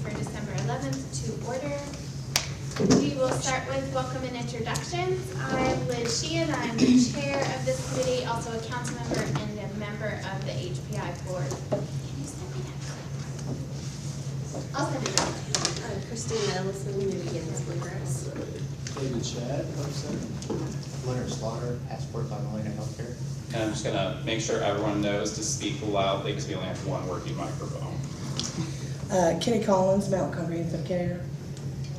for December 11th to order. We will start with welcome and introductions. I'm Liz Sheehan. I'm the chair of this committee, also a council member and a member of the HPI board. Can you send me that? I'll send it out. Christina Ellison, New Beginnings Bluegrass. David Shad, Leonard Slaughter, Passport by Molina Healthcare. And I'm just gonna make sure everyone knows to speak loudly because we only have one working microphone. Kenny Collins, Mountain Comprehensive Care.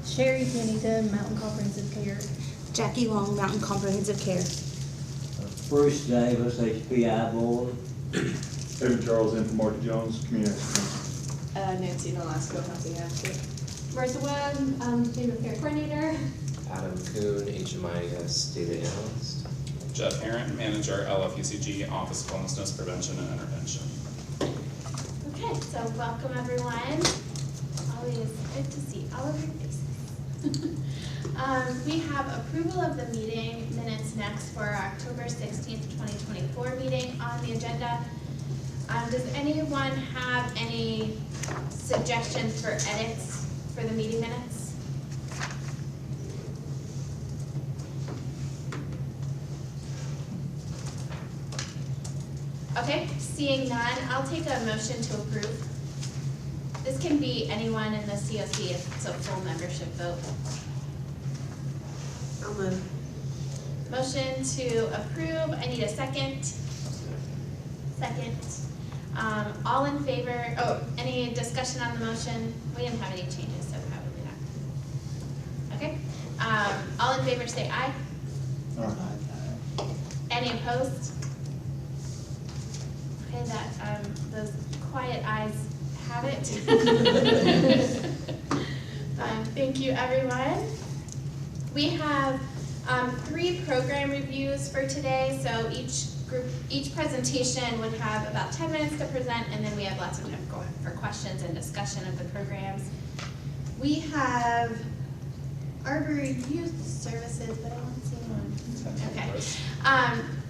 Sherry Pennington, Mountain Comprehensive Care. Jackie Long, Mountain Comprehensive Care. Bruce Davis, HPI Board. David Charles in for Marty Jones, Community. Nancy Nolasco, Healthy Advocate. Martha Webb, Family Care Coordinator. Adam Kuhn, HMIS Data Analyst. Jeff Aaron, Manager, LFUCG, Office of Homelessness Prevention and Intervention. Okay, so welcome everyone. Always good to see all of your faces. We have approval of the meeting minutes next for our October 16th, 2024 meeting on the agenda. Does anyone have any suggestions for edits for the meeting minutes? Okay, seeing none, I'll take a motion to approve. This can be anyone in the COC if it's a full membership vote. I'll move. Motion to approve, I need a second. Second. All in favor, any discussion on the motion? We didn't have any changes, so probably not. Okay, all in favor say aye. Any opposed? Okay, that, those quiet eyes have it. Thank you, everyone. We have 3 program reviews for today, so each presentation would have about 10 minutes to present, and then we have lots of time for questions and discussion of the programs. We have Arbor Youth Services, but I don't see one. Okay.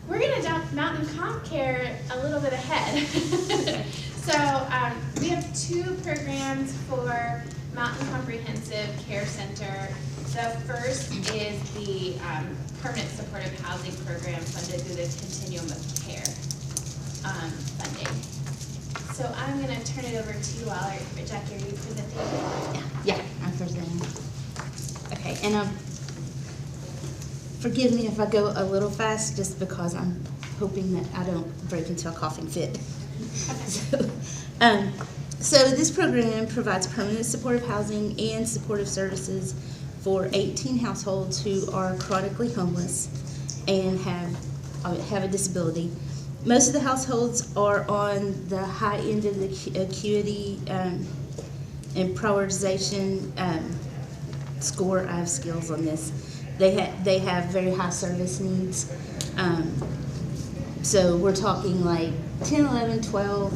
We're going to jump Mountain Comp Care a little bit ahead. So we have 2 programs for Mountain Comprehensive Care Center. The first is the Permanent Supportive Housing Program funded through the Continuum of Care funding. So I'm going to turn it over to you all. Jackie, are you presenting? Yeah, I'm presenting. Okay, and forgive me if I go a little fast, just because I'm hoping that I don't break into a coughing fit. So this program provides permanent supportive housing and supportive services for 18 households who are chronically homeless and have a disability. Most of the households are on the high end of the acuity and prioritization score. I have skills on this. They have very high service needs. So we're talking like 10, 11, 12,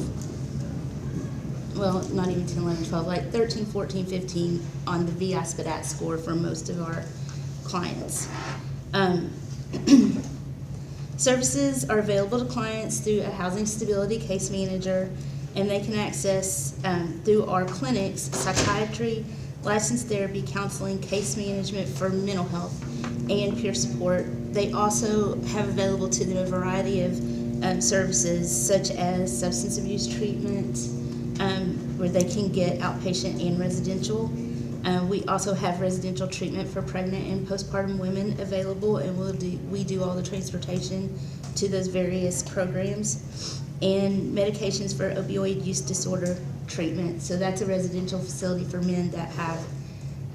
well, not even 10, 11, 12, like 13, 14, 15 on the VI-SPDAT score for most of our clients. Services are available to clients through a housing stability case manager, and they can access through our clinics psychiatry, licensed therapy, counseling, case management for mental health, and peer support. They also have available to them a variety of services such as substance abuse treatment, where they can get outpatient and residential. We also have residential treatment for pregnant and postpartum women available, and we do all the transportation to those various programs, and medications for opioid use disorder treatment. So that's a residential facility for men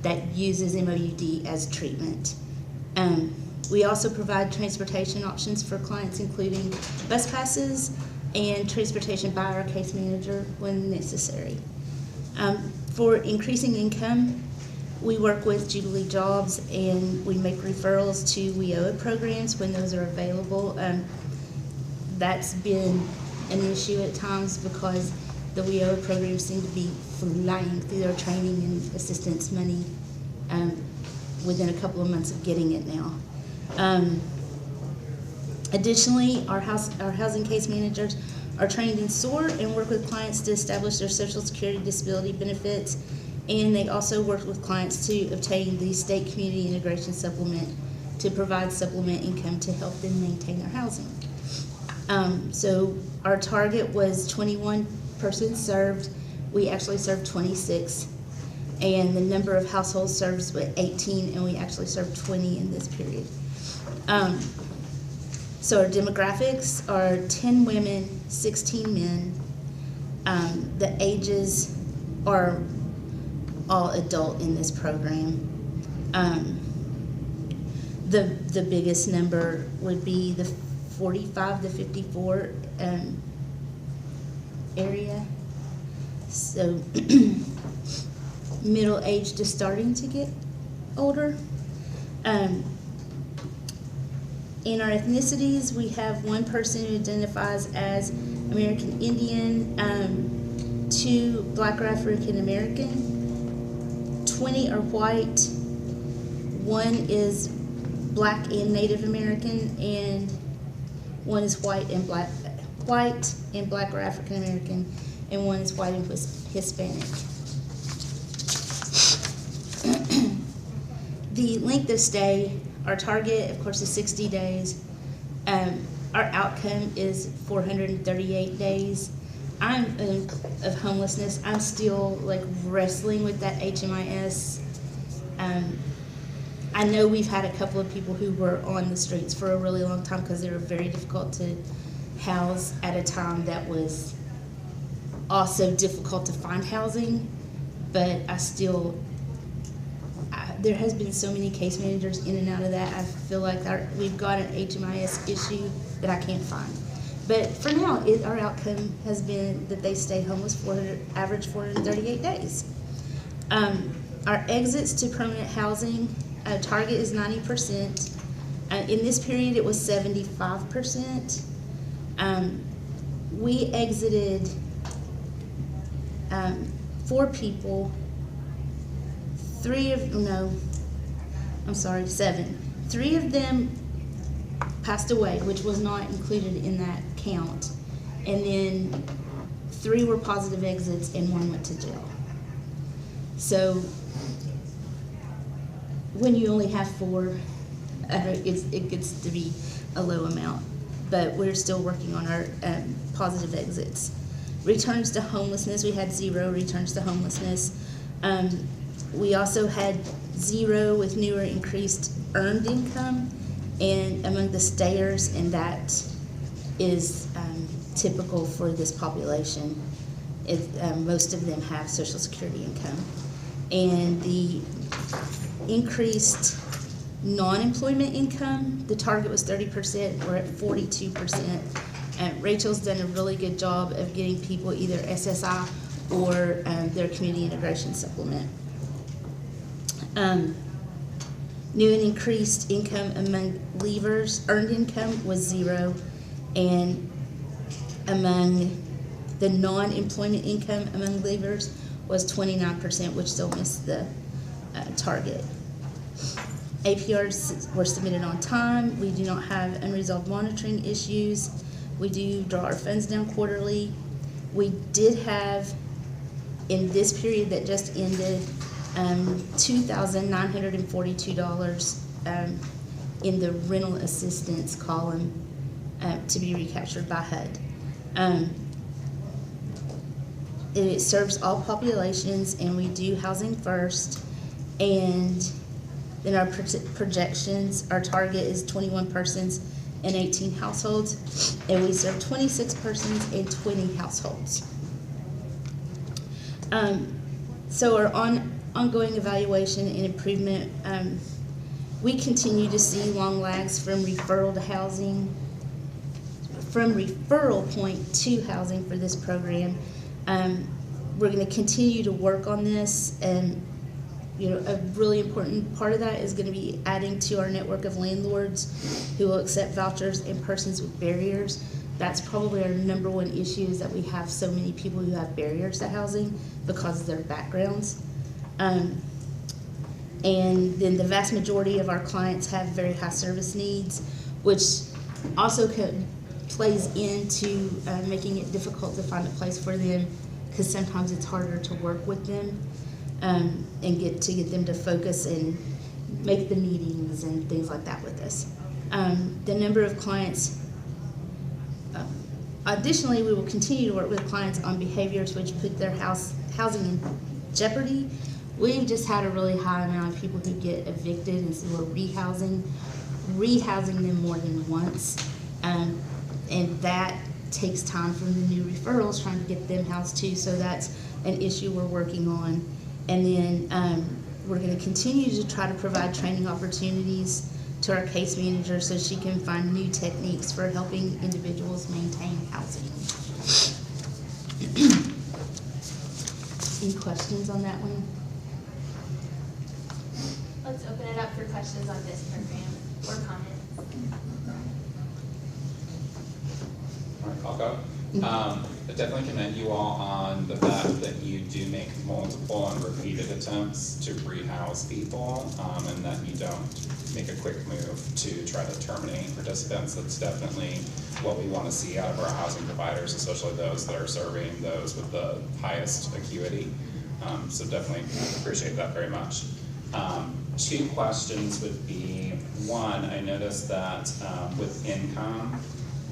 that uses MOUD as treatment. We also provide transportation options for clients, including bus passes and transportation by our case manager when necessary. For increasing income, we work with Jubilee Jobs, and we make referrals to WIOA programs when those are available. That's been an issue at times because the WIOA programs seem to be flying through their training and assistance money within a couple of months of getting it now. Additionally, our housing case managers are trained in SOAR and work with clients to establish their Social Security disability benefits And they also work with clients to obtain the state community integration supplement to provide supplement income to help them maintain their housing. So our target was 21 persons served. We actually served 26. And the number of households served was 18, and we actually served 20 in this period. So our demographics are 10 women, 16 men. The ages are all adult in this program. The biggest number would be the 45 to 54 area. So middle age to starting to get older. In our ethnicities, we have one person who identifies as American Indian, 2 Black or African American, 20 are white, 1 is Black and Native American, and 1 is white and Black or African American, and 1 is white and Hispanic. The length of stay, our target, of course, is 60 days. Our outcome is 438 days. Of homelessness. I'm still like wrestling with that HMIS. I know we've had a couple of people who were on the streets for a really long time because they were very difficult to house at a time that was also difficult to find housing, but there has been so many case managers in and out of that. I feel like we've got an HMIS issue that I can't find. But for now, our outcome has been that they stay homeless average 438 days. Our exits to permanent housing target is 90%. In this period, it was 75%. We exited 4 people. 7. 3 of them passed away, which was not included in that count. And then 3 were positive exits and 1 went to jail. So when you only have 4, it gets to be a low amount. But we're still working on our positive exits. Returns to homelessness, we had 0 returns to homelessness. We also had 0 with new or increased earned income, and among the stayers, and that is typical for this population. Most of them have Social Security income. And the increased non-employment income, the target was 30%, we're at 42%. Rachel's done a really good job of getting people either SSI or their community integration supplement. New and increased income among leavers, earned income was 0, and among the non-employment income among leavers was 29%, which still missed the target. APRs were submitted on time. We do not have unresolved monitoring issues. We do draw our funds down quarterly. We did have, in this period that just ended, $2,942 in the rental assistance column to be recaptured by HUD. It serves all populations, and we do housing first. And then our projections, our target is 21 persons and 18 households, and we serve 26 persons and 20 households. So our ongoing evaluation and improvement, we continue to see long lags from referral to housing, from referral point to housing for this program. We're going to continue to work on this, and a really important part of that is going to be adding to our network of landlords who will accept vouchers and persons with barriers. That's probably our number 1 issue, is that we have so many people who have barriers to housing because of their backgrounds. And then the vast majority of our clients have very high service needs, which also plays into making it difficult to find a place for them, because sometimes it's harder to work with them. and get them to focus and make the meetings and things like that with us. The number of clients, additionally, we will continue to work with clients on behaviors which put their housing in jeopardy. We've just had a really high amount of people who get evicted, and so we're rehousing them more than once. And that takes time from the new referrals, trying to get them housed too, so that's an issue we're working on. And then we're gonna continue to try to provide training opportunities to our case manager so she can find new techniques for helping individuals maintain housing. Any questions on that one? Let's open it up for questions on this program or comments. All right, I'll go. I definitely commend you all on the fact that you do make multiple and repeated attempts to rehouse people, and that you don't make a quick move to try to terminate participants. That's definitely what we want to see out of our housing providers, especially those that are serving those with the highest acuity. So definitely appreciate that very much. Two questions would be, one, I noticed that with income,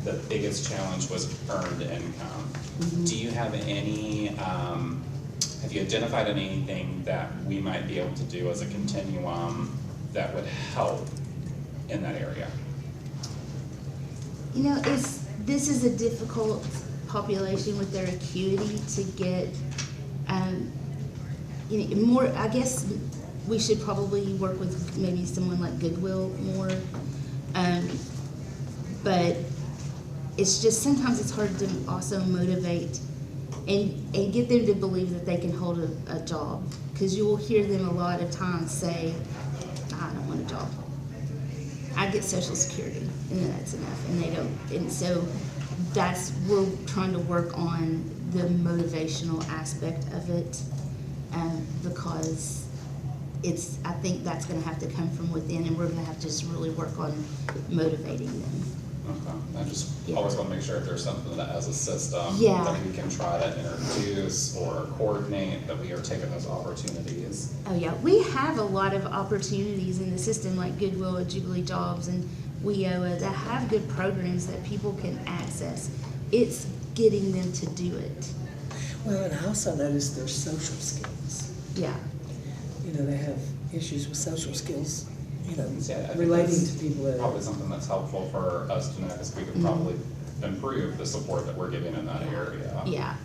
the biggest challenge was earned income. Mm-hmm. Do you have any, have you identified anything that we might be able to do as a continuum that would help in that area? You know, this is a difficult population with their acuity to get, more, I guess we should probably work with maybe someone like Goodwill more. But it's just, sometimes it's hard to also motivate and get them to believe that they can hold a job. Because you will hear them a lot of times say, I don't want a job. I get Social Security, and then that's enough, and they don't. And so we're trying to work on the motivational aspect of it, because I think that's gonna have to come from within, and we're gonna have to just really work on motivating them. Okay, I just Yeah. always want to make sure if there's something that as a system Yeah. that we can try to introduce or coordinate, that we are taking those opportunities. Oh yeah, we have a lot of opportunities in the system, like Goodwill and Jubilee Jobs and WIOA, that have good programs that people can access. It's getting them to do it. Well, and I also noticed their social skills. Yeah. You know, they have issues with social skills, Yeah, I think relating that's to people that. probably something that's helpful for us to know, because we could probably improve the support that we're giving in that area. Yeah.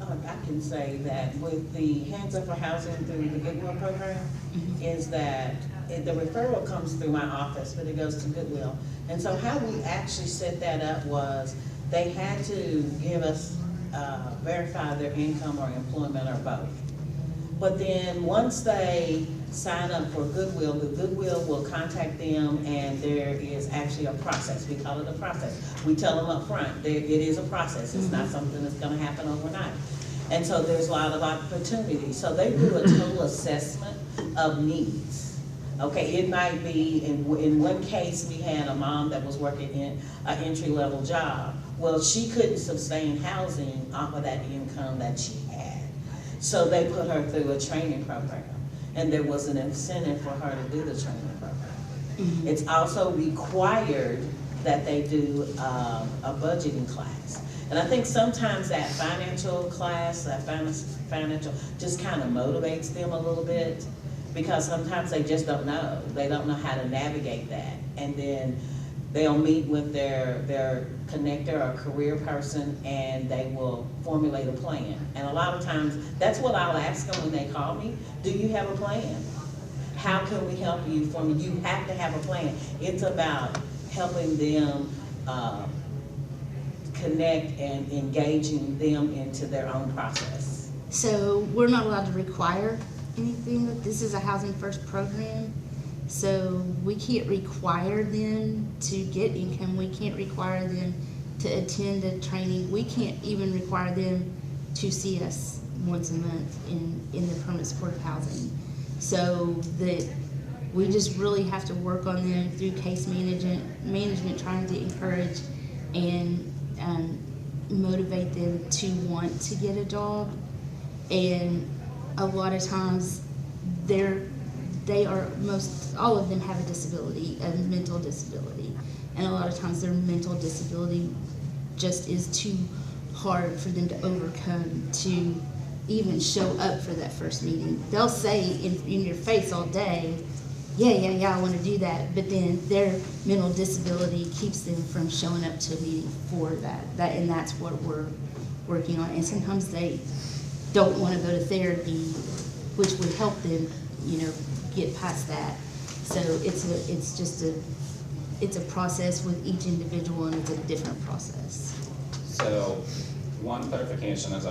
I can say that with the Hands Up for Housing through the Goodwill program, is that the referral comes through my office, but it goes to Goodwill. And so how we actually set that up was, they had to give us, verify their income or employment or both. But then, once they sign up for Goodwill, the Goodwill will contact them, and there is actually a process. We call it a process. We tell them up front, it is a process. It's not something that's gonna happen overnight. And so there's a lot of opportunity. So they do a total assessment of needs. Okay, it might be, in one case, we had a mom that was working in an entry-level job. Well, she couldn't sustain housing off of that income that she had. So they put her through a training program, and there was an incentive for her to do the training program. It's also required that they do a budgeting class. And I think sometimes that financial class, that financial, just kind of motivates them a little bit, because sometimes they just don't know. They don't know how to navigate that. And then they'll meet with their connector or career person, and they will formulate a plan. And a lot of times, that's what I'll ask them when they call me. Do you have a plan? How can we help you? You have to have a plan. It's about helping them connect and engaging them into their own process. So we're not allowed to require anything. This is a Housing First program. So we can't require them to get income. We can't require them to attend a training. We can't even require them to see us once a month in the permanent supportive housing. So that we just really have to work on them through case management, trying to encourage and motivate them to want to get a job. And a lot of times all of them have a disability, a mental disability. And a lot of times their mental disability just is too hard for them to overcome to even show up for that first meeting. They'll say in your face all day, yeah, I want to do that. But then their mental disability keeps them from showing up to a meeting for that. And that's what we're working on. And sometimes they don't want to go to therapy, which would help them, get past that. So it's a process with each individual, and it's a different process. So, one clarification is,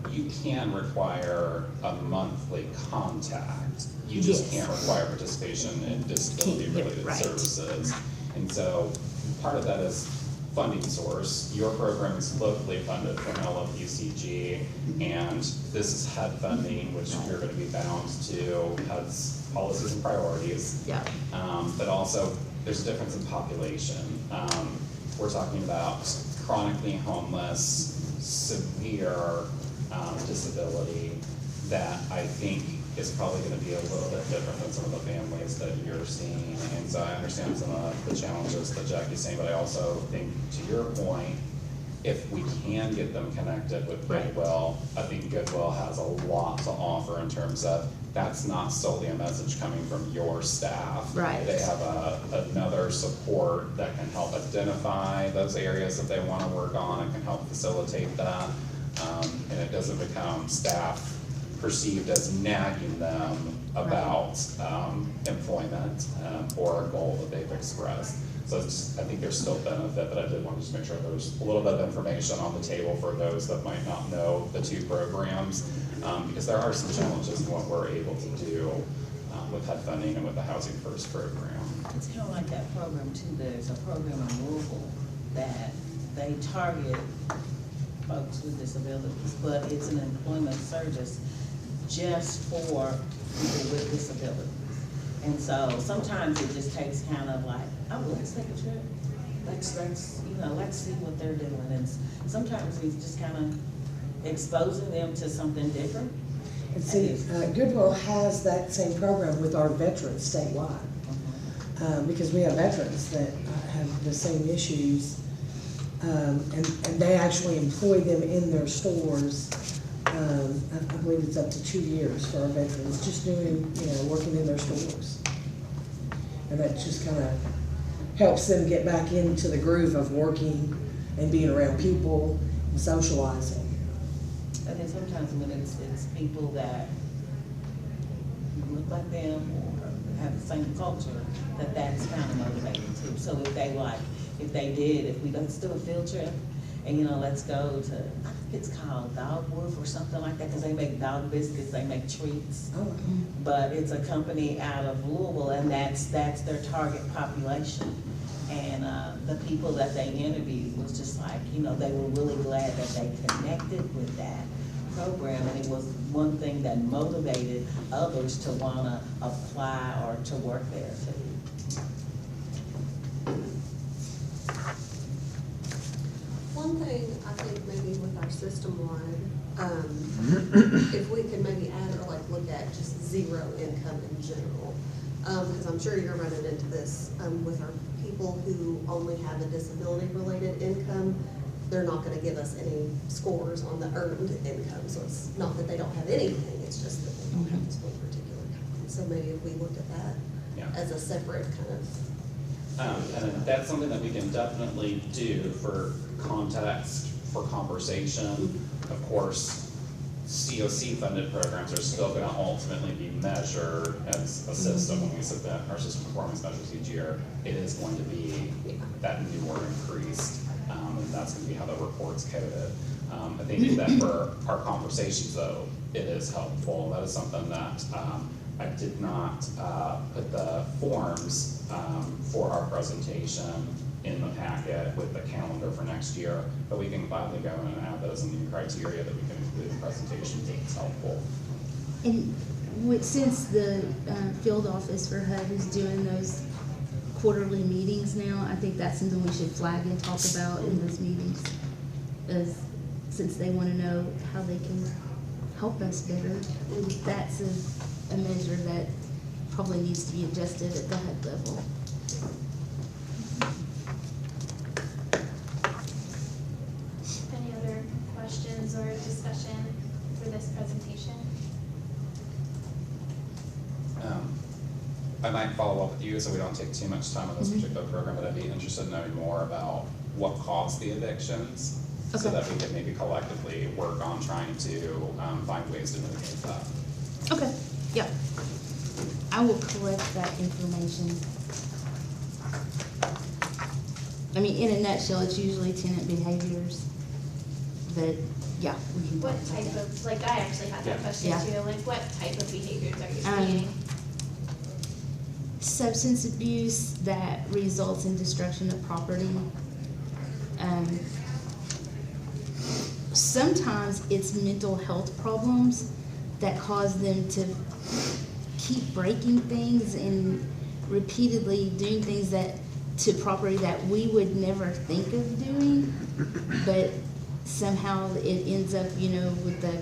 you can require a monthly contact. You just Yes. can't require participation in disability-related Right. services. And so, part of that is funding source. Your program is locally funded from LFUCG, and this is HUD funding, which you're gonna be bound to HUD's policies and priorities. Yeah. But also, there's a difference in population. We're talking about chronically homeless, severe disability that I think is probably gonna be a little bit different than some of the families that you're seeing. And so I understand some of the challenges that Jackie's saying, but I also think, to your point, if we can get them connected with Goodwill, I think Goodwill has a lot to offer in terms of that's not solely a message coming from your staff. Right. They have another support that can help identify those areas that they wanna work on and can help facilitate that. And it doesn't become staff perceived as nagging them about employment or a goal that they've expressed. So I think there's still benefit, but I did want to just make sure there's a little bit of information on the table for those that might not know the two programs, because there are some challenges in what we're able to do with HUD funding and with the Housing First program. It's kind of like that program too. There's a program in Louisville that they target folks with disabilities, but it's an employment service just for people with disabilities. And so sometimes it just takes kind of like, oh, let's take a trip. Let's see what they're doing. And sometimes it's just kind of exposing them to something different. And see, Goodwill has that same program with our veterans statewide. Because we have veterans that have the same issues. And they actually employ them in their stores. I believe it's up to 2 years for our veterans, just doing, working in their stores. And that just kind of helps them get back into the groove of working and being around people and socializing. And then sometimes when it's people that look like them or have the same culture, that's kind of motivating too. So if we let's do a field trip, and let's go to, I think it's called Dog Wolf or something like that, because they make dog biscuits, they make treats. Oh, But it's a company out of Louisville, and that's their target population. And the people that they interviewed was just like, they were really glad that they connected with that program, and it was one thing that motivated others to wanna apply or to work there too. One thing I think maybe with our system-wide, if we could maybe add or like look at just zero income in general. Because I'm sure you're running into this with our people who only have a disability-related income. They're not gonna give us any scores on the earned income. So it's not that they don't have anything, it's just that they don't have this one particular kind. So maybe if we looked at that as a separate kind of. And that's something that we can definitely do for context, for conversation. Of course, COC funded programs are still gonna ultimately be measured as a system. When we submit our system performance measures each year, it is going to be that new or increased, and that's gonna be how the report's coded. I think that for our conversations though, it is helpful. That is something that I did not put the forms for our presentation in the packet with the calendar for next year, but we can gladly go in and add those in the criteria that we can include in presentations if it's helpful. And since the field office for HUD is doing those quarterly meetings now, I think that's something we should flag and talk about in those meetings, since they want to know how they can help us better. That's a measure that probably needs to be adjusted at the HUD level. Any other questions or discussion for this presentation? I might follow up with you so we don't take too much time on this particular program, but I'd be interested in knowing more about what caused the evictions. So Okay. that we can maybe collectively work on trying to find ways to mitigate that. Okay, yeah. I will collect that information. I mean, in a nutshell, it's usually tenant behaviors, but yeah, we can talk What about type that. of, like, I actually had that Yeah. question Yeah. too, like, what type of behaviors are you Um, seeing? Substance abuse that results in destruction of property. Sometimes it's mental health problems that cause them to keep breaking things and repeatedly doing things that, to property that we would never think of doing, but somehow it ends up, with the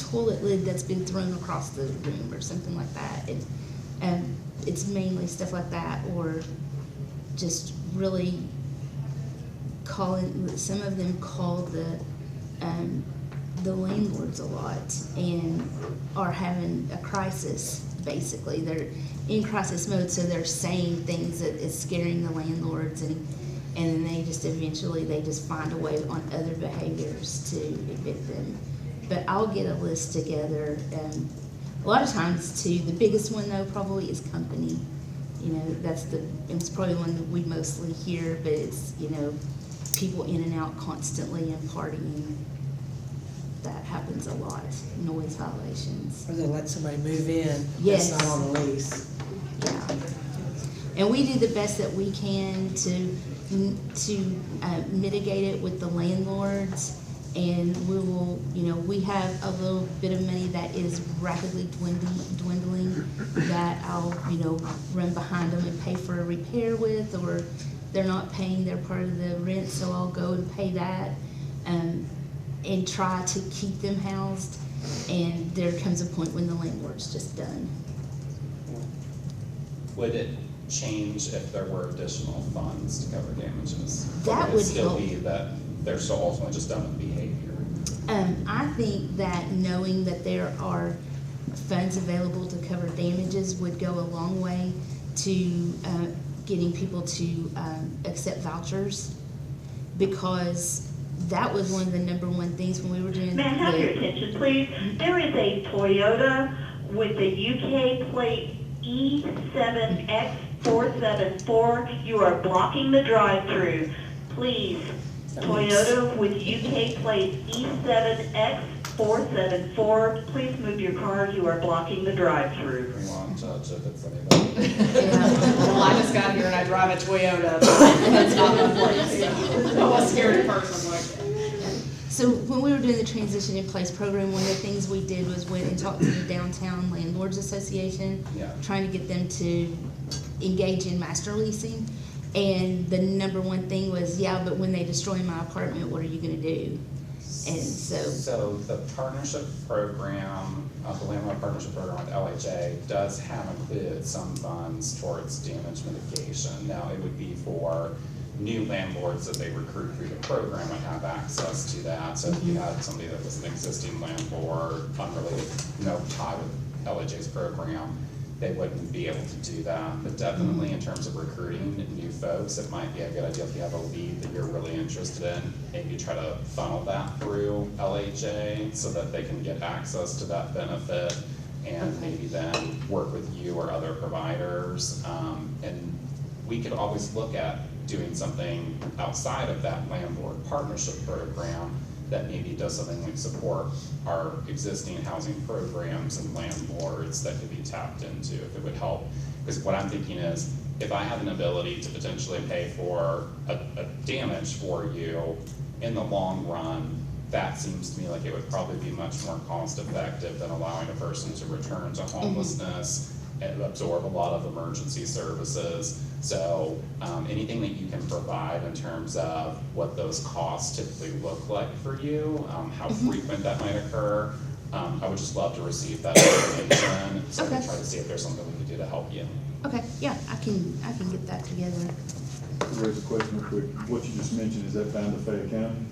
toilet lid that's been thrown across the room or something like that. It's mainly stuff like that, or just really some of them call the landlords a lot and are having a crisis, basically. They're in crisis mode, so they're saying things that is scaring the landlords, and then they just eventually find a way on other behaviors to evict them. But I'll get a list together. A lot of times too, the biggest one though probably is company. It's probably one that we mostly hear, but it's, people in and out constantly and partying. That happens a lot. Noise violations. Or they let somebody move in Yes. that's not on the lease. Yeah. And we do the best that we can to mitigate it with the landlords. And we will, we have a little bit of money that is rapidly dwindling that I'll, run behind them and pay for a repair with, or they're not paying their part of the rent, so I'll go and pay that, and try to keep them housed. And there comes a point when the landlord's just done. Would it change if there were additional funds to cover damages? That Or would it still help. be that they're still ultimately just done with behavior? I think that knowing that there are funds available to cover damages would go a long way to getting people to accept vouchers, because that was one of the number one things when we were doing May I have your attention, please? There is a Toyota with the UK plate E7X474. You are blocking the drive-through. Please, Toyota with UK plate E7X474. Please move your car. You are blocking the drive-through. We won't judge if it's anybody. Well, I just got here and I drive a Toyota, so that's not my place, so I'm a scared person, like. So when we were doing the transition in place program, one of the things we did was went and talked to the Downtown Landlords Association, trying to get them to engage in master leasing. And the number one thing was, yeah, but when they destroy my apartment, what are you gonna do? And So the partnership program, the landlord partnership program with LHA does have included some funds towards damage mitigation. Now, it would be for new landlords that they recruit through the program would have access to that. So if you had somebody that was an existing landlord, unrelated, no tie with LHA's program, they wouldn't be able to do that. But definitely in terms of recruiting new folks, it might be a good idea if you have a lead that you're really interested in, maybe try to funnel that through LHA so that they can get access to that benefit, and maybe then work with you or other providers. And we could always look at doing something outside of that landlord partnership program that maybe does something like support our existing housing programs and landlords that could be tapped into if it would help. Because what I'm thinking is, if I have an ability to potentially pay for a damage for you in the long run, that seems to me like it would probably be much more cost effective than allowing a person to return to homelessness absorb a lot of emergency services. So anything that you can provide in terms of what those costs typically look like for you, how frequent that might occur, I would just love to receive that information, so we can try to see if there's something we can do to help you. Okay, yeah, I can get that together. Raise a question real quick. What you just mentioned, is that bound to Fayette County?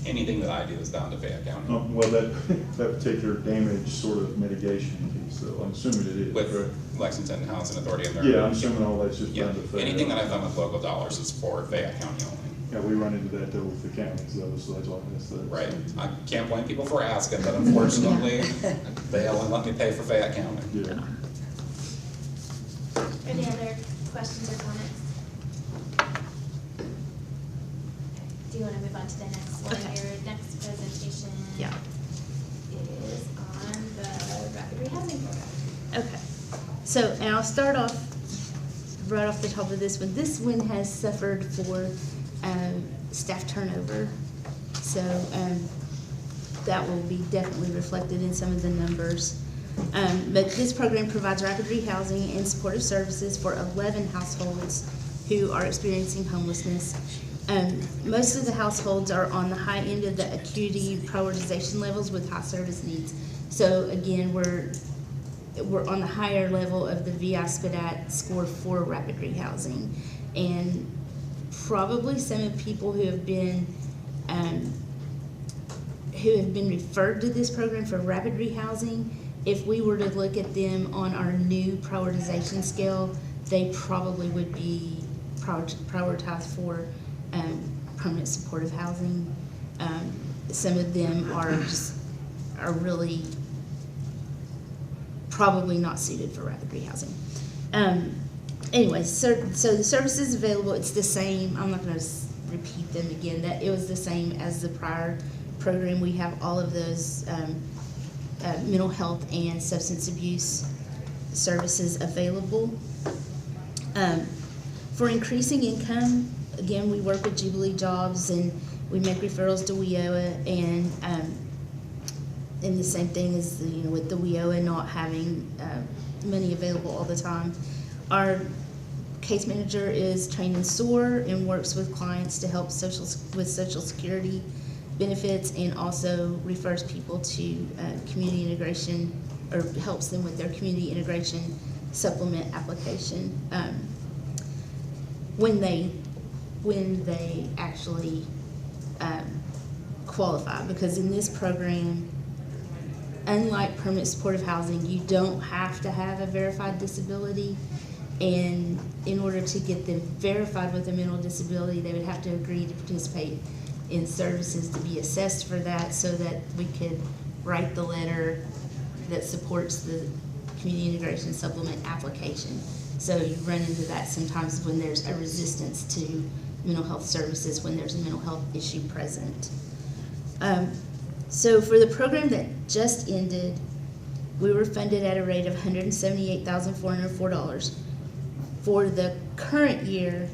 Anything that I do is bound to Fayette County. Well, that particular damage sort of mitigation piece, so I'm assuming it is, With correct? Lexington Housing Authority and their. Yeah, I'm assuming all that's just Yeah, bound to Fayette. anything that I've done with local dollars is for Fayette County only. Yeah, we run into that though with the counties though, so that's why I asked that. Right, I can't blame people for asking, but unfortunately, they only let me pay for Fayette County. Yeah. Any other questions or comments? Do you want to move on to the next one? Okay. Your next presentation Yeah. is on the rapid rehousing program. Okay, so, and I'll start off right off the top of this one. This one has suffered for staff turnover, so that will be definitely reflected in some of the numbers. But this program provides rapid rehousing and supportive services for 11 households who are experiencing homelessness. Most of the households are on the high end of the acuity prioritization levels with high service needs. So again, we're on the higher level of the VI SPDAT score for rapid rehousing. And probably some of the people who have been referred to this program for rapid rehousing, if we were to look at them on our new prioritization scale, they probably would be prioritized for permanent supportive housing. Some of them are really probably not suited for rapid rehousing. Anyway, so the services available, it's the same. I'm not going to repeat them again. That it was the same as the prior program. We have all of those mental health and substance abuse services available. For increasing income, again, we work with Jubilee Jobs and we make referrals to WIOA, and the same thing is with the WIOA not having money available all the time. Our case manager is trained in SOAR and works with clients to help with Social Security benefits, and also refers people to community integration, or helps them with their community integration supplement application when they actually qualify. Because in this program, unlike permanent supportive housing, you don't have to have a verified disability, and in order to get them verified with a mental disability, they would have to agree to participate in services to be assessed for that, so that we could write the letter that supports the community integration supplement application. So you run into that sometimes when there's a resistance to mental health services, when there's a mental health issue present. So for the program that just ended, we were funded at a rate of $178,404. For the current year,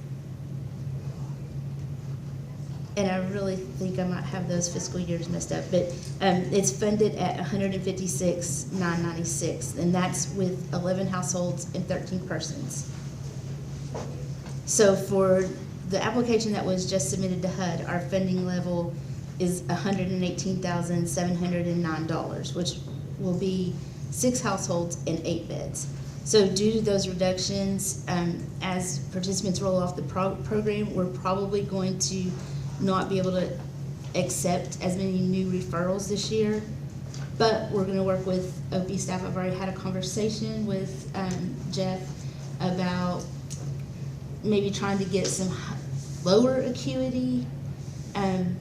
and I really think I might have those fiscal years messed up, but it's funded at $156,996, and that's with 11 households and 13 persons. So for the application that was just submitted to HUD, our funding level is $118,709, which will be 6 households and 8 beds. So due to those reductions, as participants roll off the program, we're probably going to not be able to accept as many new referrals this year. But we're going to work with OP staff. I've already had a conversation with Jeff about maybe trying to get some lower acuity, and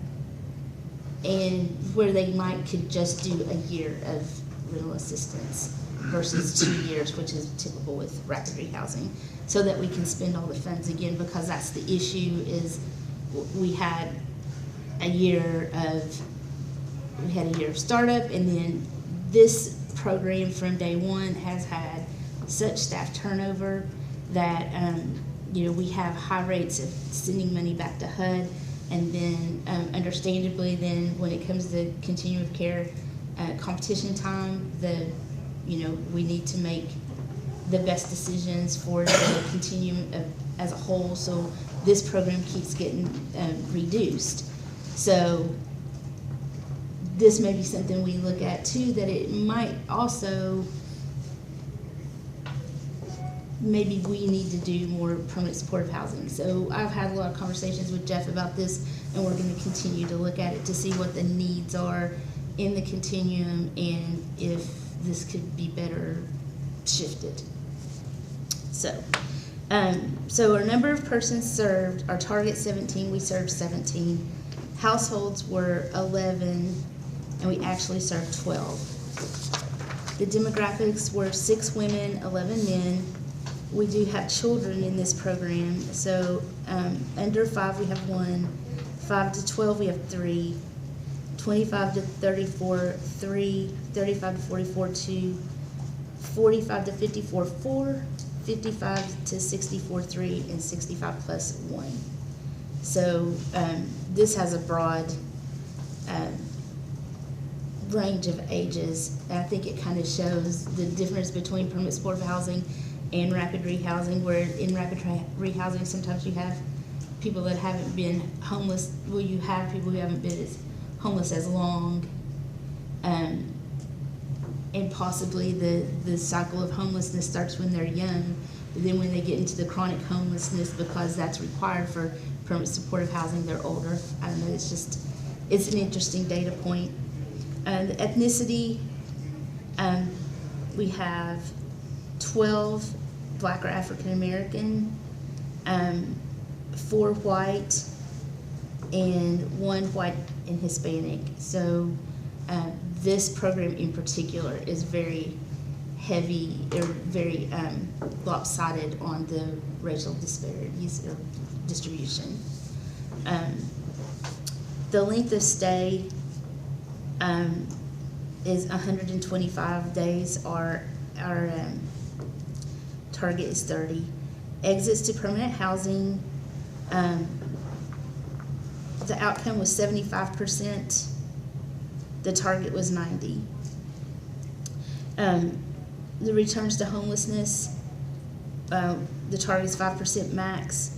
where they could just do a year of rental assistance versus 2 years, which is typical with rapid rehousing, so that we can spend all the funds again, because that's the issue. Is we had a year of startup, and then this program from day one has had such staff turnover that we have high rates of sending money back to HUD, and then understandably, then when it comes to continuum of care competition time, we need to make the best decisions for the continuum as a whole, so this program keeps getting reduced. So this may be something we look at too, that it might also, maybe we need to do more permanent supportive housing. So I've had a lot of conversations with Jeff about this, and we're gonna continue to look at it to see what the needs are in the continuum and if this could be better shifted. So our number of persons served, our target 17, we served 17. Households were 11, and we actually served 12. The demographics were 6 women, 11 men. We do have children in this program, so under 5 we have 1, 5 to 12 we have 3, 25 to 34 3, 35 to 44 2, 45 to 54 4, 55 to 64 3, and 65 plus 1. So this has a broad range of ages, and I think it kind of shows the difference between permanent supportive housing and rapid rehousing, where in rapid rehousing sometimes you have people that haven't been homeless, well, you have people who haven't been homeless as long, and possibly the cycle of homelessness starts when they're young, but then when they get into the chronic homelessness, because that's required for permanent supportive housing, they're older. I don't know, it's an interesting data point. The ethnicity, we have 12 Black or African American, 4 white, and 1 white and Hispanic. So this program in particular is very heavy, or very lopsided on the racial disparities or distribution. The length of stay is 125 days. Our target is 30. Exits to permanent housing, the outcome was 75%. The target was 90. The returns to homelessness, the target is 5% max.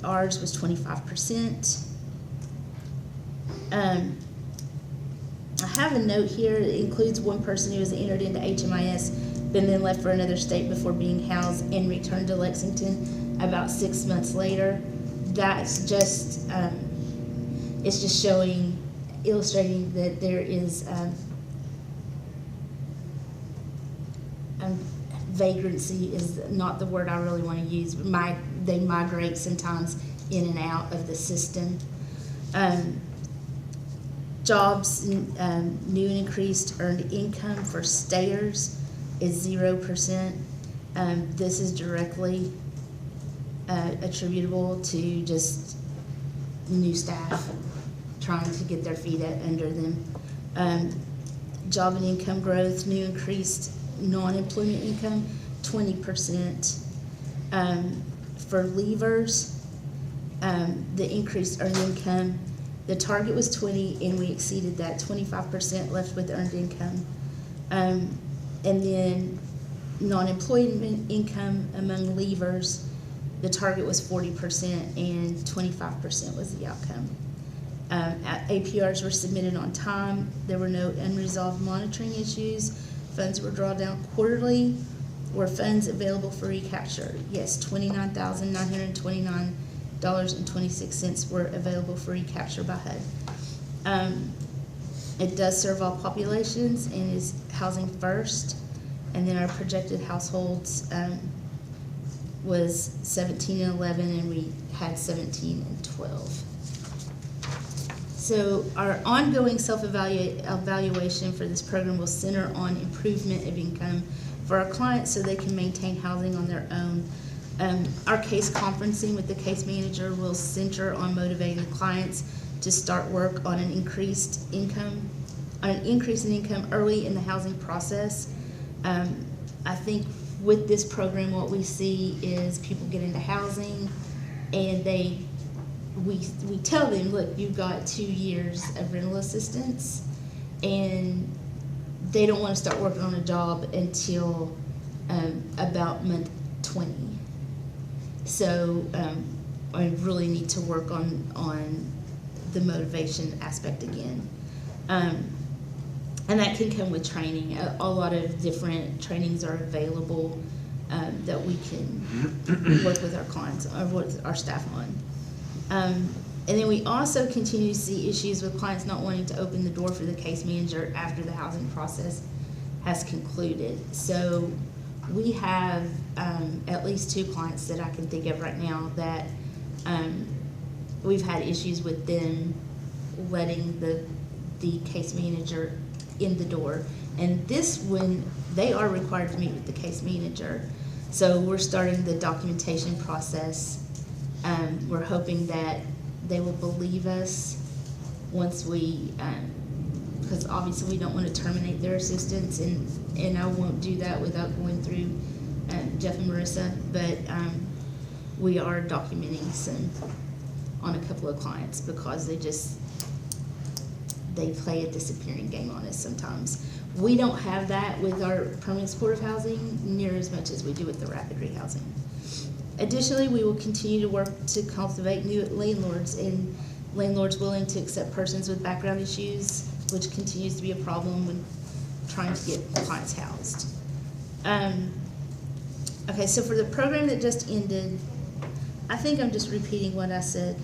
Ours was 25%. I have a note here. It includes 1 person who has entered into HMIS, but then left for another state before being housed and returned to Lexington about 6 months later. That's just, it's just illustrating that there is vagrancy is not the word I really want to use. They migrate sometimes in and out of the system. Jobs, new and increased earned income for stayers is 0%. This is directly attributable to just new staff trying to get their feet under them. Job and income growth, new increased non-employment income, 20%. For leavers, the increased earned income, the target was 20 and we exceeded that, 25% left with earned income. And then non-employment income among leavers, the target was 40% and 25% was the outcome. APRs were submitted on time. There were no unresolved monitoring issues. Funds were drawn down quarterly. Were funds available for recapture? Yes, $29,929.26 were available for recapture by HUD. It does serve all populations and is housing first. And then our projected households was 17 and 11, and we had 17 and 12. So our ongoing self-evaluation for this program will center on improvement of income for our clients so they can maintain housing on their own. Our case conferencing with the case manager will center on motivating the clients to start work on an increase in income early in the housing process. I think with this program, what we see is people get into housing and we tell them, look, you've got 2 years of rental assistance, and they don't want to start working on a job until about month 20. So I really need to work on the motivation aspect again. And that can come with training. A lot of different trainings are available that we can work with our clients or with our staff on. And then we also continue to see issues with clients not wanting to open the door for the case manager after the housing process has concluded. So we have at least 2 clients that I can think of right now that we've had issues with them letting the case manager in the door. And this one, they are required to meet with the case manager. So we're starting the documentation process. We're hoping that they will believe us once we, because obviously we don't want to terminate their assistance, and I won't do that without going through Jeff and Marissa, but we are documenting some on a couple of clients because they play a disappearing game on us sometimes. We don't have that with our permanent supportive housing near as much as we do with the rapid rehousing. Additionally, we will continue to work to cultivate new landlords and landlords willing to accept persons with background issues, which continues to be a problem when trying to get clients housed. Okay, so for the program that just ended, I think I'm just repeating what I said.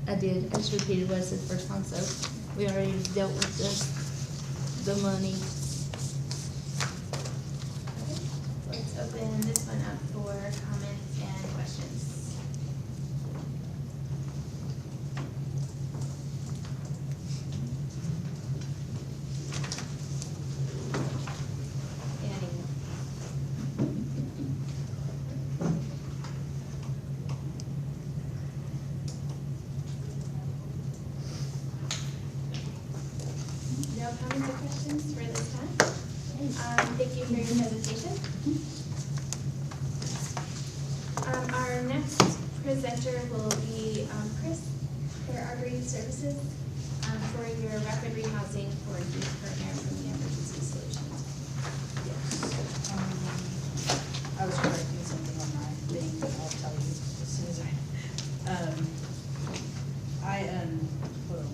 I just repeated what I said the first time, so we already dealt with the money. Okay, let's open this one up for comments and questions. Annie? No comments or questions for this time? Thank you for your presentation. Our next presenter will be Chris for Arbor Youth Services for your rapid rehousing for youth program from the Emergency Solutions. I was correcting something on my thing, but I'll tell you as soon as hold on.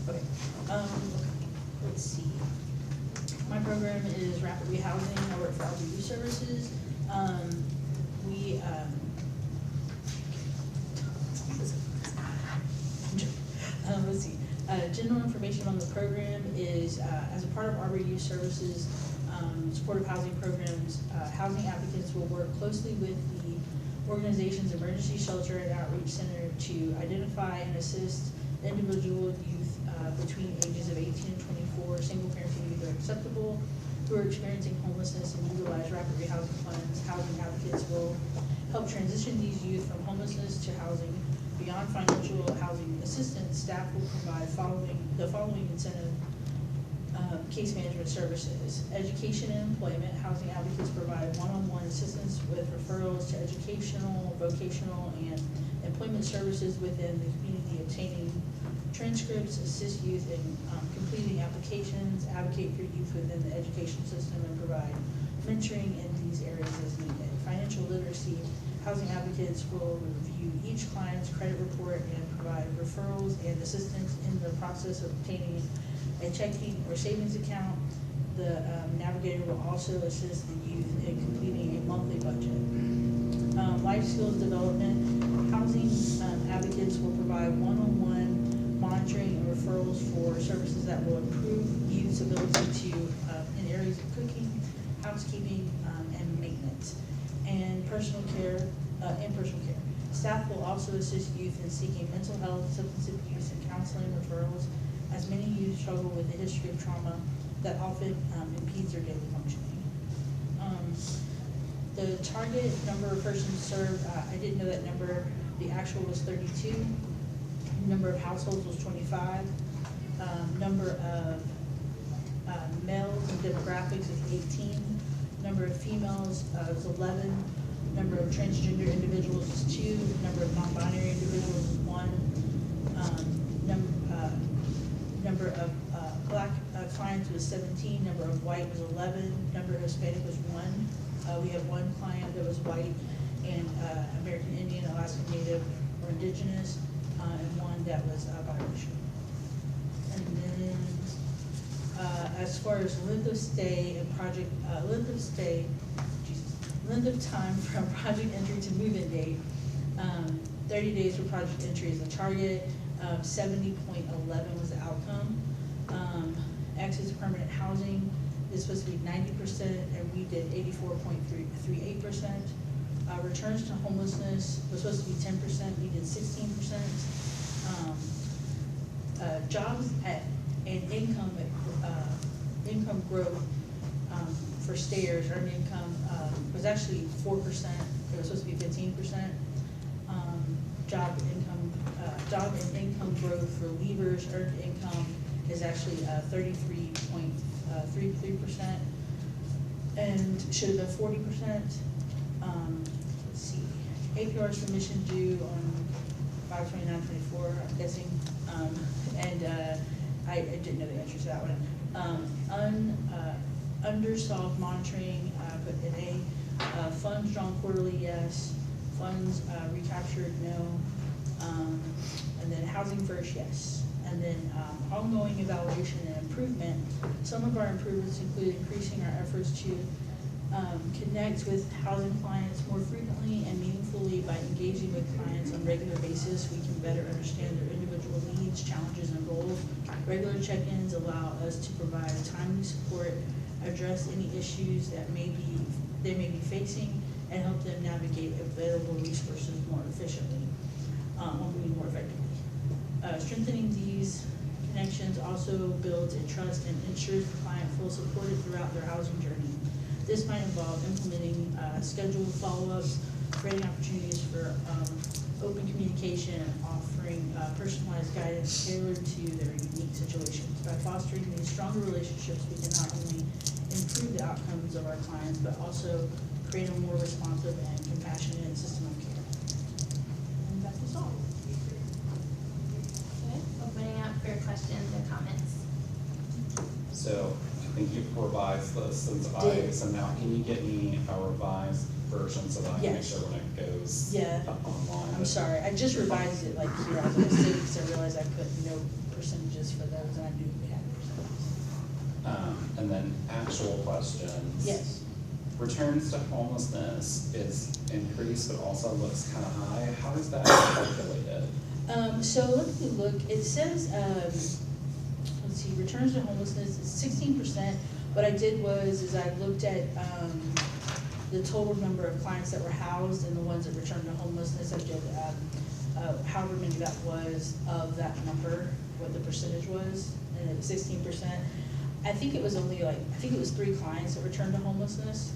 Okay, let's see. My program is rapid rehousing. I work for Arbor Youth Services. Let's see. General information on the program is, as a part of Arbor Youth Services supportive housing programs, housing advocates will work closely with the organization's emergency shelter and outreach center to identify and assist individual youth between ages of 18 and 24, single parenting youth are acceptable, who are experiencing homelessness and utilize rapid rehousing plans. Housing advocates will help transition these youth from homelessness to housing. Beyond financial housing assistance, staff will provide the following incentive case management services. Education and employment. Housing advocates provide one-on-one assistance with referrals to educational, vocational, and employment services within the community, obtaining transcripts, assist youth in completing applications, advocate for youth within the education system, and provide mentoring in these areas as needed. Financial literacy. Housing advocates will review each client's credit report and provide referrals and assistance in the process of obtaining a checking or savings account. The navigator will also assist the youth in completing a monthly budget. Life skills development. Housing advocates will provide one-on-one monitoring and referrals for services that will improve youth's ability to, in areas of cooking, housekeeping, and maintenance, and personal care, Staff will also assist youth in seeking mental health, substance abuse, and counseling referrals, as many youth struggle with a history of trauma that often impedes their daily functioning. The target number of persons served, I didn't know that number, the actual was 32. Number of households was 25. Number of males and demographics is 18. Number of females is 11. Number of transgender individuals is 2. Number of non-binary individuals is 1. Number of black clients 17, number of white was 11, number of Hispanic was 1. We have one client that was white and American Indian, Alaskan Native, or Indigenous, and one that was biracial. And then, as far as length of stay and project, length of time from project entry to move-in date, 30 days for project entry is the target, 70.11 was the outcome. Access to permanent housing is supposed to be 90%, and we did 84.38%. Returns to homelessness was supposed to be 10%, we did 16%. Jobs and income growth for stayers, earned income was actually 4%. It was supposed to be 15%. Job and income growth for leavers, earned income is actually 33.33%, and should have been 40%. Let's see, APRs for mission due on 5/29/24, I'm guessing, and I didn't know the answer to that one. Undersolved monitoring, put in A. Funds drawn quarterly, yes. Funds recaptured, no. And then housing first, yes. And then ongoing evaluation and improvement. Some of our improvements include increasing our efforts to connect with housing clients more frequently and meaningfully. By engaging with clients on a regular basis, we can better understand their individual needs, challenges, and goals. Regular check-ins allow us to provide timely support, address any issues that they may be facing, and help them navigate available resources more efficiently, or more effectively. Strengthening these connections also builds a trust and ensures the client feels supported throughout their housing journey. This might involve implementing scheduled follow-ups, creating opportunities for open communication, and offering personalized guidance tailored to their unique situations. By fostering these stronger relationships, we can not only improve the outcomes of our clients, but also create a more responsive and compassionate system of care. And that is all. Okay, opening up for questions and comments. So I think you've revised this since so now can you get me a revised version so that I can make Yes. sure when it goes Yeah. up online? I'm sorry, I just revised it like here as I said, because I realized I put no percentages for those, and I knew we had percentages. And then actual questions. Yes. Returns to homelessness is increased, but also looks kind of high. How is that calculated? So let me look, it says, let's see, returns to homelessness is 16%. What I did is I looked at, the total number of clients that were housed and the ones that returned to homelessness. I did, however many that was of that number, what the percentage was, and it was 16%. I think it was only I think it was 3 clients that returned to homelessness.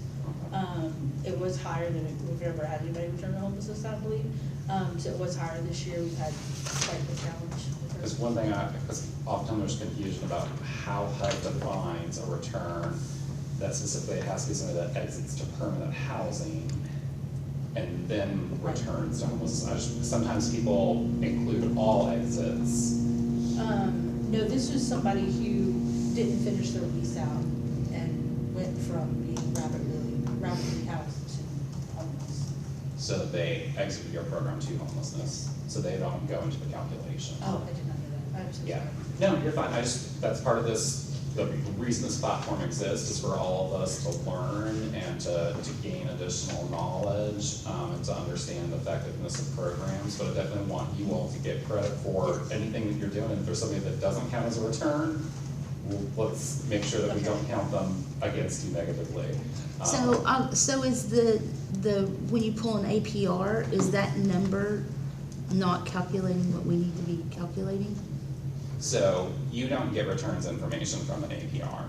It was higher than we've ever had anybody return to homelessness, I believe. So it was higher this year. We've had quite a challenge. Because one thing because often there's confusion about how HUD defines a return, that specifically it has to be somebody that exits to permanent housing and then returns to homelessness. Sometimes people include all exits. No, this was somebody who didn't finish their lease out and went from being rapidly housed to homeless. So they exited your program to homelessness, so they don't go into the calculation. Oh, I did not know that. I'm so sorry. Yeah, no, you're fine. That's part of this. The reason this platform exists is for all of us to learn and to gain additional knowledge and to understand the effectiveness of programs. But I definitely want you all to get credit for anything that you're doing. And if there's somebody that doesn't count as a return, let's make sure that we don't count them against you negatively. So is the when you pull an APR, is that number not calculating what we need to be calculating? So you don't get returns information from an APR.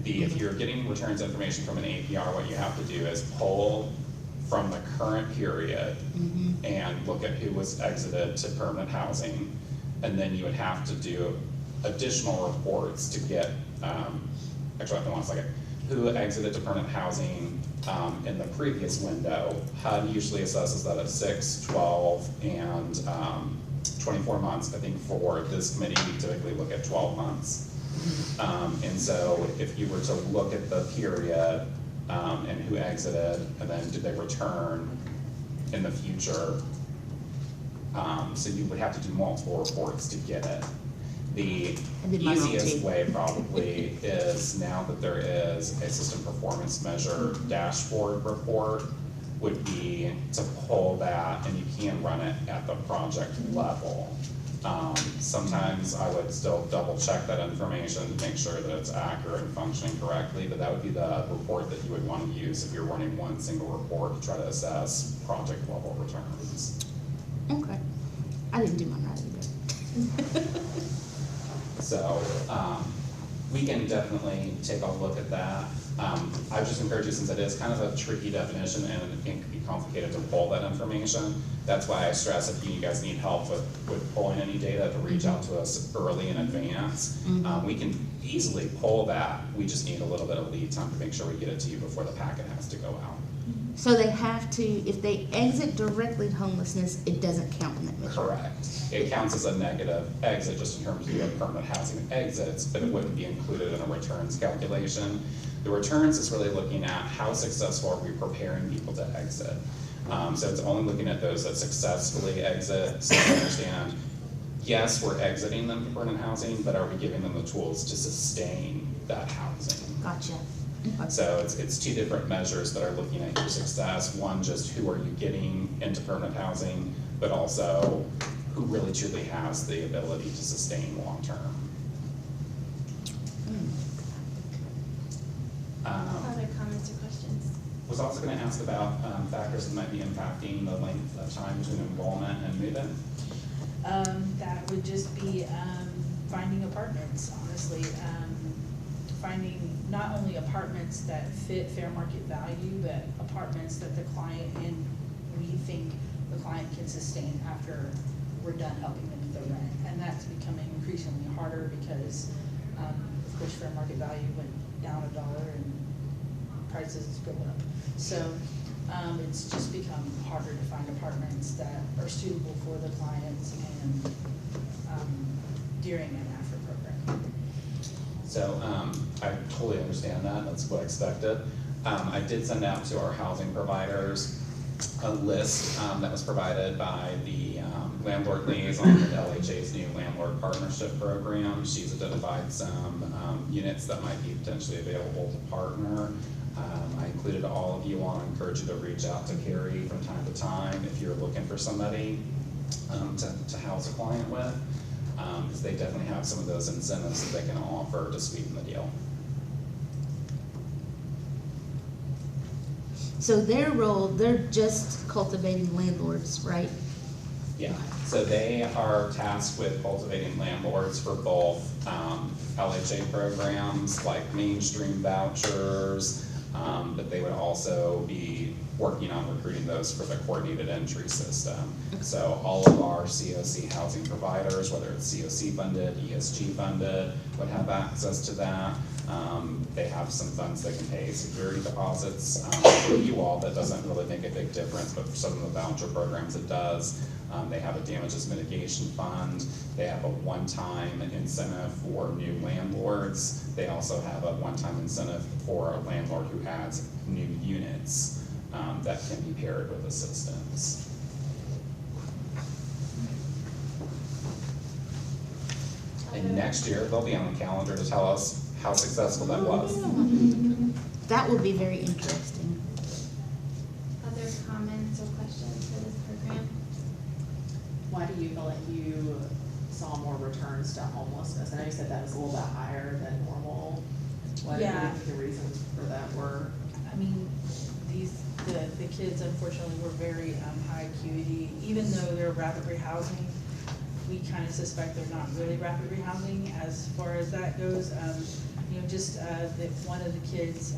If you're getting returns information from an APR, what you have to do is pull from the current period and look at who was exited to permanent housing, and then you would have to do additional reports to get, actually, hold on a second, who exited to permanent housing in the previous window. HUD usually assesses that at 6, 12, and 24 months. I think for this committee, we typically look at 12 months. And so if you were to look at the period, and who exited, and then did they return in the future, so you would have to do multiple reports to get it. The I did mine wrong, easiest too. way probably is, now that there is a system performance measure dashboard report, would be to pull that, and you can run it at the project level. Sometimes I would still double check that information to make sure that it's accurate and functioning correctly, but that would be the report that you would want to use if you're running one single report to try to assess project level returns. Okay. I didn't do mine right either. So, we can definitely take a look at that. I would just encourage you, since it is kind of a tricky definition and it can be complicated to pull that information, that's why I stress if you guys need help with pulling any data, to reach out to us early in advance. We can easily pull that, we just need a little bit of lead time to make sure we get it to you before the packet has to go out. So they have to, if they exit directly to homelessness, it doesn't count in that measure? Correct. It counts as a negative exit just in terms of your permanent housing exits, but it wouldn't be included in a returns calculation. The returns is really looking at how successful are we preparing people to exit. So it's only looking at those that successfully exit, so you understand, yes, we're exiting them to permanent housing, but are we giving them the tools to sustain that housing? Gotcha. Okay. So it's two different measures that are looking at your success. One, just who are you getting into permanent housing, but also who really truly has the ability to sustain long-term. Other comments or questions? Was also gonna ask about factors that might be impacting the length of time between enrollment and move-in. That would just be, finding apartments, honestly. Finding not only apartments that fit fair market value, but apartments that the client and we think the client can sustain after we're done helping them with the rent. And that's becoming increasingly harder because, of course, fair market value went down $1 and prices go up. So, it's just become harder to find apartments that are suitable for the clients and, during and after program. So I totally understand that, that's what I expected. I did send out to our housing providers a list that was provided by the landlord liaison with LHA's new landlord partnership program. She's identified some units that might be potentially available to partner. I included all of you on, I encourage you to reach out to Carrie from time to time if you're looking for somebody to house a client with. Because they definitely have some of those incentives that they can offer to sweeten the deal. So their role, they're just cultivating landlords, right? Yeah, so they are tasked with cultivating landlords for both LHA programs like mainstream vouchers, but they would also be working on recruiting those for the coordinated entry system. So all of our COC housing providers, whether it's COC funded, ESG funded, would have access to that. They have some funds that can pay security deposits. For you all, that doesn't really make a big difference, but for some of the voucher programs it does. They have a damages mitigation fund. They have a one-time incentive for new landlords. They also have a one-time incentive for a landlord who adds new units that can be paired with assistance. And next year, they'll be on the calendar to tell us how successful that was. That would be very interesting. Other comments or questions for this program? Why do you feel like you saw more returns to homelessness? I know you said that was a little bit higher than normal. What do you Yeah. think the reasons for that were? I mean, the kids unfortunately were very high acuity, even though they're rapid rehousing. We kind of suspect they're not really rapid rehousing as far as that goes. You know, just that one of the kids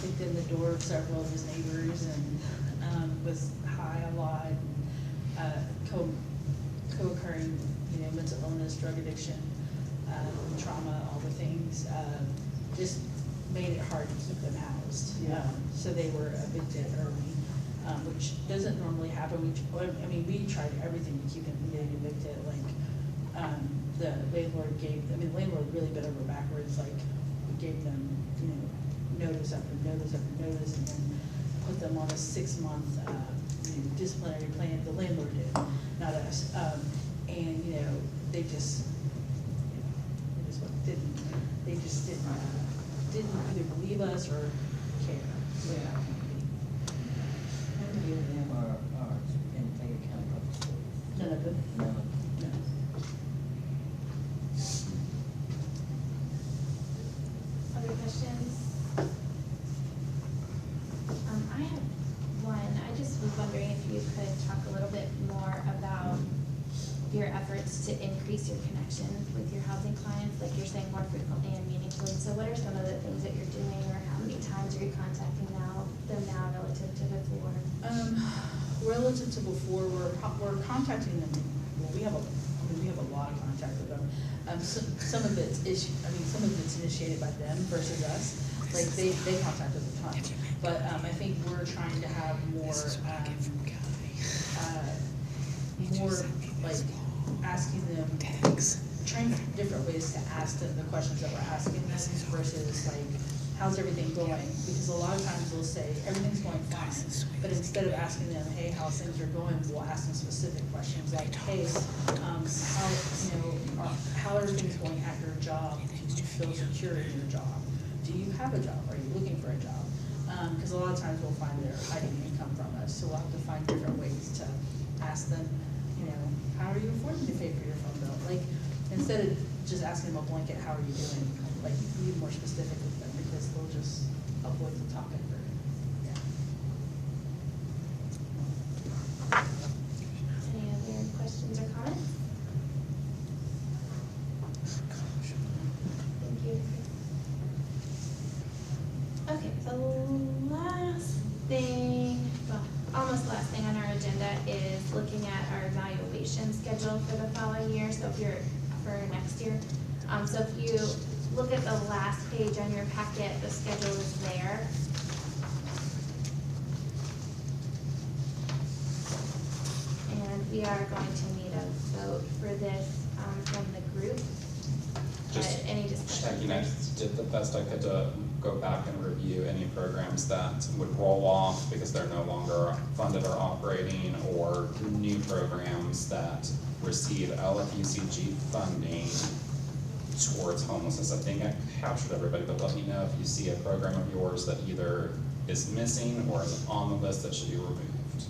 kicked in the door of several of his neighbors and was high a lot, co-occurring, you know, mental illness, drug addiction, trauma, all the things, just made it hard to keep them housed. Yeah. So they were evicted early, which doesn't normally happen. We tried everything to keep them from getting evicted, like the landlord the landlord really bent over backwards, like, we gave them, notice after notice after notice, and then put them on a 6-month, disciplinary plan, the landlord did, not us. And, they just, didn't either believe us or care. Yeah. How many of them are in Fayette County Public Schools? None of them. None of them. No. Other questions? I have one. I just was wondering if you could talk a little bit more about your efforts to increase your connection with your housing clients, like you're saying more frequently and meaningfully. So what are some of the things that you're doing, or how many times are you contacting them now relative to before? Relative to before, we're contacting them, well, we have a lot of contact with them. Some of it's initiated by them versus us, like they contact us a ton. But, I think we're trying to have more like asking them, trying different ways to ask them the questions that we're asking them versus like, how's everything going? Because a lot of times they'll say, everything's going fine, but instead of asking them, hey, how things are going, we'll ask them specific questions like, hey, how are things going at your job? Do you feel secure in your job? Do you have a job? Are you looking for a job? Because a lot of times we'll find they're hiding income from us, so we'll have to find different ways to ask them, how are you affording to pay for your phone bill? Like, instead of just asking them a blanket, how are you doing? Like, be more specific with them, because they'll just avoid the topic. Any other questions or comments? Thank you. Okay, the last thing, well, almost last thing on our agenda is looking at our evaluation schedule for the following year, so if you're, for next year. So if you look at the last page on your packet, the schedule is there. And we are going to need a vote for this from the group. Any discussion? I did the best I could to go back and review any programs that would roll off because they're no longer funded or operating, or new programs that receive LFUCG funding towards homelessness. I think I captured everybody, but let me know if you see a program of yours that either is missing or is on the list that should be removed,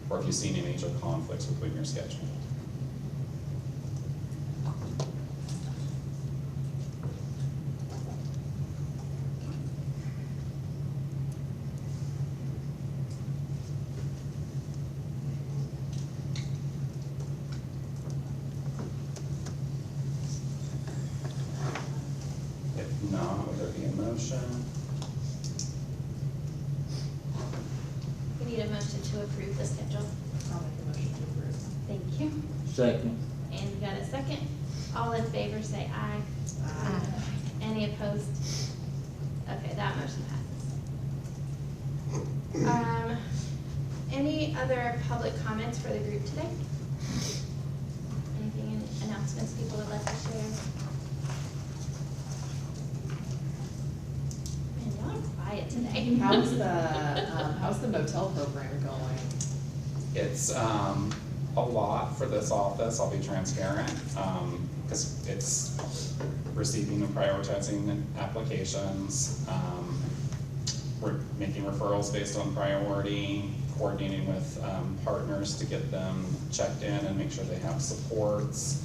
or if you see any major conflicts between your schedule. If not, would there be a motion? We need a motion to approve the schedule. I'll make a motion to approve. Thank you. Second. And we got a second. All in favor say aye. Aye. Any opposed? Okay, that motion passes. Any other public comments for the group today? Anything, announcements people would like to share? Man, y'all are quiet today. How's the motel program going? It's a lot for this office, I'll be transparent, because it's receiving and prioritizing applications. We're making referrals based on priority, coordinating with partners to get them checked in and make sure they have supports.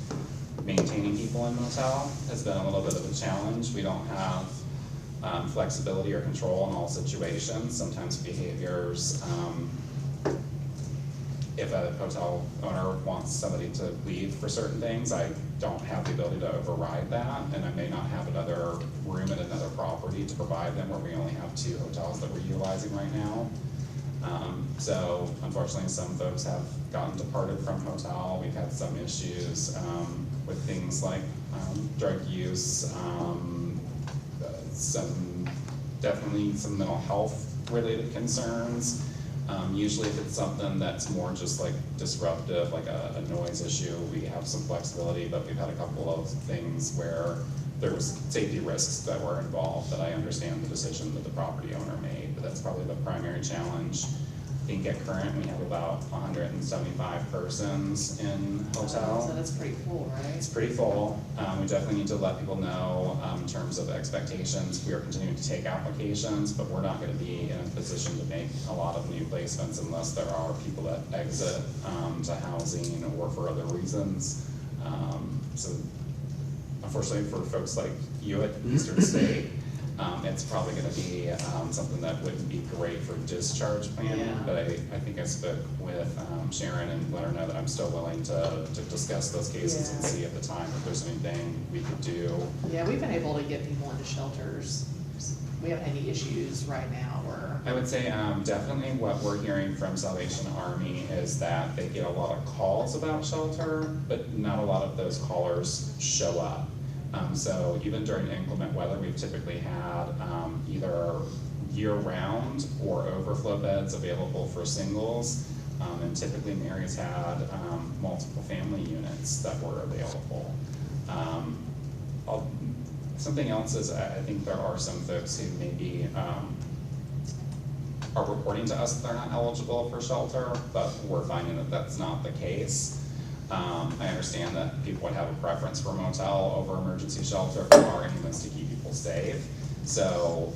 Maintaining people in motel has been a little bit of a challenge. We don't have flexibility or control in all situations. Sometimes behaviors, if a hotel owner wants somebody to leave for certain things, I don't have the ability to override that, and I may not have another room at another property to provide them, where we only have 2 hotels that we're utilizing right now. So unfortunately, some folks have gotten departed from hotel. We've had some issues with things like drug use, definitely some mental health related concerns. Usually if it's something that's more just like disruptive, like a noise issue, we have some flexibility, but we've had a couple of things where there was safety risks that were involved that I understand the decision that the property owner made, but that's probably the primary challenge. I think at current, we have about 175 persons in hotel. So that's pretty full, right? It's pretty full. We definitely need to let people know, in terms of expectations. We are continuing to take applications, but we're not gonna be in a position to make a lot of new placements unless there are people that exit, to housing or for other reasons. So unfortunately for folks like you at Eastern State, it's probably gonna be, something that wouldn't be great for discharge planning, Yeah. but I think I spoke with, Sharon and let her know that I'm still willing to discuss those cases and Yeah. see at the time if there's anything we could do. Yeah, we've been able to get people into shelters. We haven't had any issues right now where. I would say, definitely what we're hearing from Salvation Army is that they get a lot of calls about shelter, but not a lot of those callers show up. So even during inclement weather, we've typically had, either year-round or overflow beds available for singles. And typically Mary's had, multiple family units that were available. Something else is, I think there are some folks who maybe, are reporting to us that they're not eligible for shelter, but we're finding that that's not the case. I understand that people would have a preference for motel over emergency shelter if there are any means to keep people safe. So,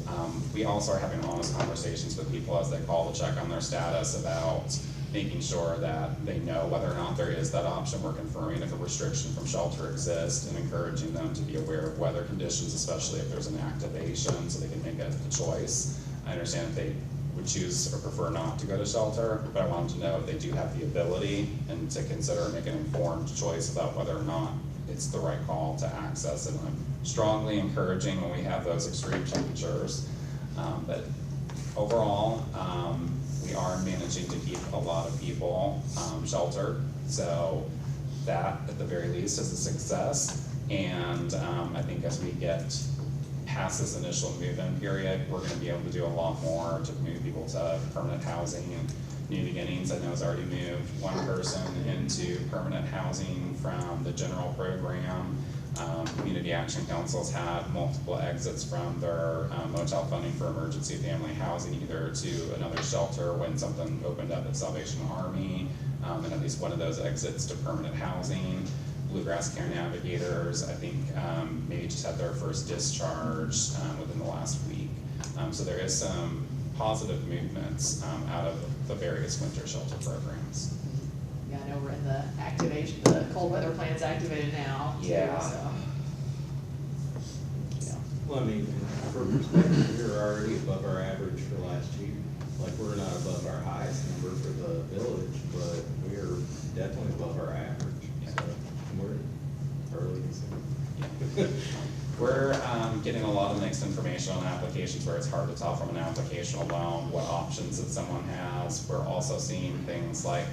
we also are having honest conversations with people as they call to check on their status about making sure that they know whether or not there is that option. We're confirming if a restriction from shelter exists and encouraging them to be aware of weather conditions, especially if there's an activation, so they can make a choice. I understand if they would choose or prefer not to go to shelter, but I want them to know if they do have the ability and to consider and make an informed choice about whether or not it's the right call to access it. And I'm strongly encouraging when we have those extreme temperatures. But overall, we are managing to keep a lot of people sheltered. So that, at the very least, is a success. And I think as we get past this initial move-in period, we're gonna be able to do a lot more to move people to permanent housing and New Beginnings. I know has already moved one person into permanent housing from the general program. Community Action Council's had multiple exits from their motel funding for emergency family housing, either to another shelter when something opened up at Salvation Army, and at least one of those exits to permanent housing. Bluegrass Care Navigators, I think, maybe just had their first discharge within the last week. So there is some positive movements out of the various winter shelter programs. Yeah, I know we're in the activation, the cold weather plan's activated now too, Yeah. so. Yeah. Well, I mean, for perspective, we're already above our average for last year. Like, we're not above our highest number for the village, but we're definitely above our average. So, we're early December. We're getting a lot of mixed information on applications where it's hard to tell from an application alone what options that someone has. We're also seeing things like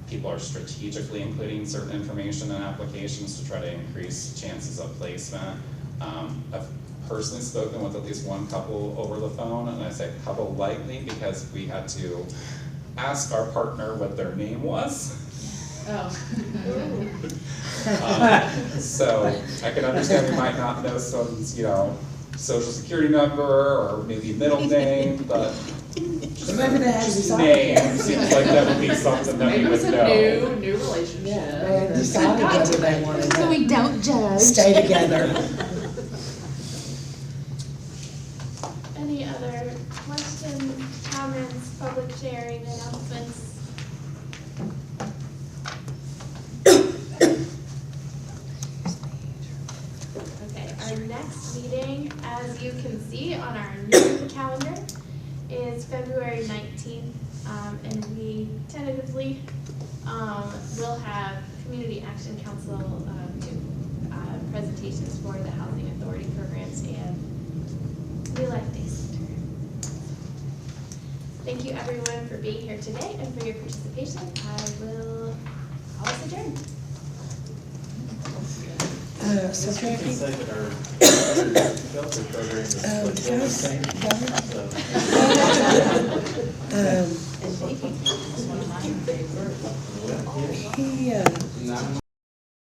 people are strategically including certain information in applications to try to increase chances of placement. I've personally spoken with at least one couple over the phone, and I say couple lightly because we had to ask our partner what their name was. Oh. So I can understand we might not know someone's, social security number or maybe middle name, but just Maybe they had just decided. name seems like that would be something that Maybe we it was would a know. new relationship. Yeah, they had decided whether they wanted So we to don't judge. stay together. Any other questions, comments, public sharing, announcements? Okay, our next meeting, as you can see on our new calendar, is February 19th, and we tentatively will have Community Action Council do presentations for the Housing Authority programs and New Life Day Center. Thank you everyone for being here today and for your participation. I will call us adjourned. So You can Jackie, say that our shelter program is what guys, they're saying. guys, And baking is one of my favorites. He,